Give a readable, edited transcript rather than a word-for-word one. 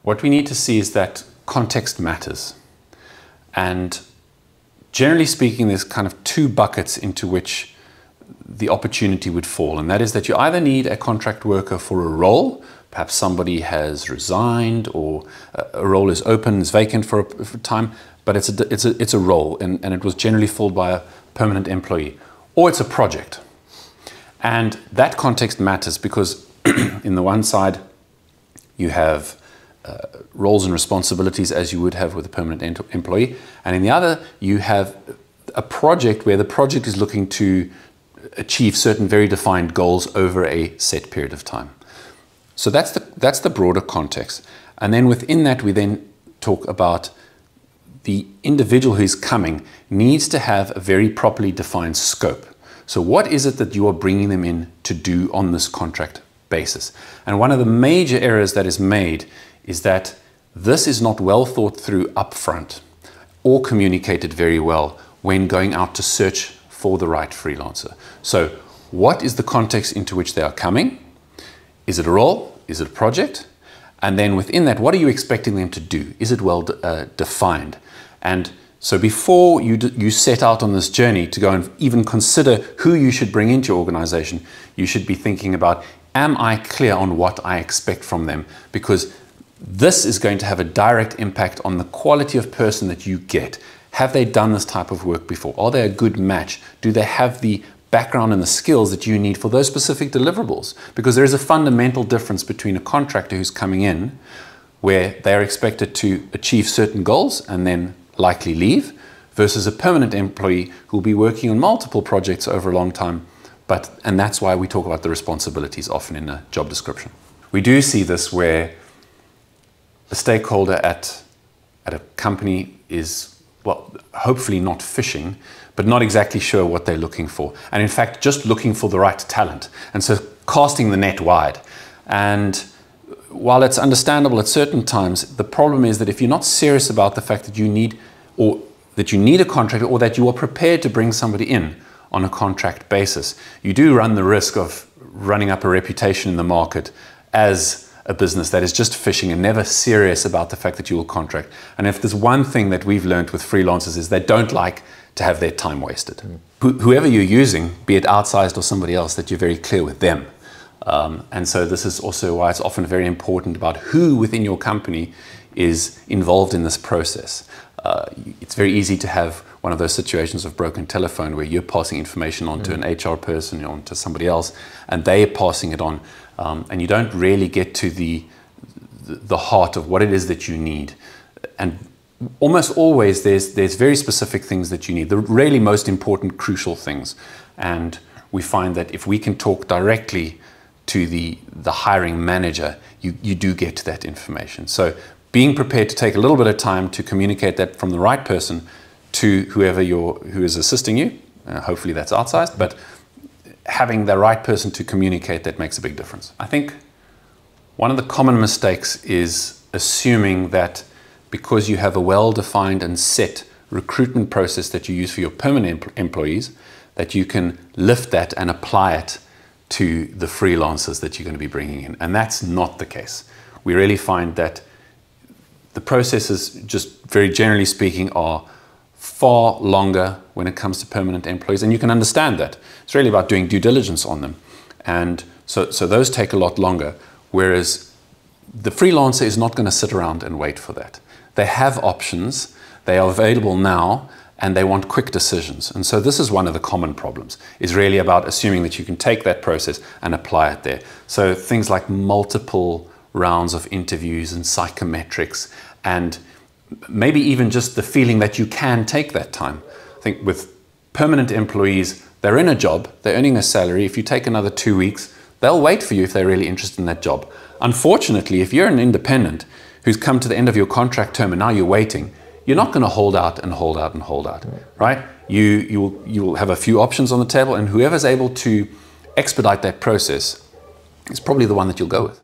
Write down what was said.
what we need to see is that context matters. And generally speaking, there's kind of two buckets into which the opportunity would fall. And that is that you either need a contract worker for a role, perhaps somebody has resigned or a role is open, is vacant for a time, but it's a role and it was generally filled by a permanent employee, or it's a project. And that context matters because in the one side you have roles and responsibilities as you would have with a permanent employee, and in the other you have a project where the project is looking to achieve certain very defined goals over a set period of time. So that's the broader context. And then within that we then talk about the individual who's coming needs to have a very properly defined scope. So what is it that you are bringing them in to do on this contract basis? And one of the major errors that is made is that this is not well thought through upfront or communicated very well when going out to search for the right freelancer. So what is the context into which they are coming? Is it a role? Is it a project? And then within that, what are you expecting them to do? Is it well defined? And so before you set out on this journey to go and even consider who you should bring into your organization, you should be thinking about, am I clear on what I expect from them? Because this is going to have a direct impact on the quality of person that you get. Have they done this type of work before? Are they a good match? Do they have the background and the skills that you need for those specific deliverables? Because there is a fundamental difference between a contractor who's coming in where they are expected to achieve certain goals and then likely leave, versus a permanent employee who will be working on multiple projects over a long time. And that's why we talk about the responsibilities often in a job description. We do see this where a stakeholder at a company is, well, hopefully not fishing, but not exactly sure what they're looking for. And in fact, just looking for the right talent. And so casting the net wide. And while it's understandable at certain times, the problem is that if you're not serious about the fact that you need a contractor, or that you are prepared to bring somebody in on a contract basis, you do run the risk of running up a reputation in the market as a business that is just fishing and never serious about the fact that you will contract. And if there's one thing that we've learned with freelancers is they don't like to have their time wasted. Whoever you're using, be it Outsized or somebody else, that you're very clear with them. And so this is also why it's often very important about who within your company is involved in this process. It's very easy to have one of those situations of broken telephone where you're passing information on to an HR person or to somebody else, and they're passing it on, and you don't really get to the heart of what it is that you need. And almost always there's very specific things that you need, the really most important, crucial things. And we find that if we can talk directly to the hiring manager, you do get to that information. So being prepared to take a little bit of time to communicate that from the right person to whoever who is assisting you, hopefully that's Outsized, but having the right person to communicate that makes a big difference. I think one of the common mistakes is assuming that because you have a well-defined and set recruitment process that you use for your permanent employees, that you can lift that and apply it to the freelancers that you're going to be bringing in. And that's not the case. We really find that the processes, just very generally speaking, are far longer when it comes to permanent employees. And you can understand that. It's really about doing due diligence on them. And so those take a lot longer. Whereas the freelancer is not going to sit around and wait for that. They have options. They are available now. And they want quick decisions. And so this is one of the common problems, is really about assuming that you can take that process and apply it there. So things like multiple rounds of interviews and psychometrics, and maybe even just the feeling that you can take that time. I think with permanent employees, they're in a job, they're earning a salary. If you take another 2 weeks, they'll wait for you if they're really interested in that job. Unfortunately, if you're an independent who's come to the end of your contract term and now you're waiting, you're not going to hold out and hold out and hold out, right? You will have a few options on the table, and whoever's able to expedite that process is probably the one that you'll go with.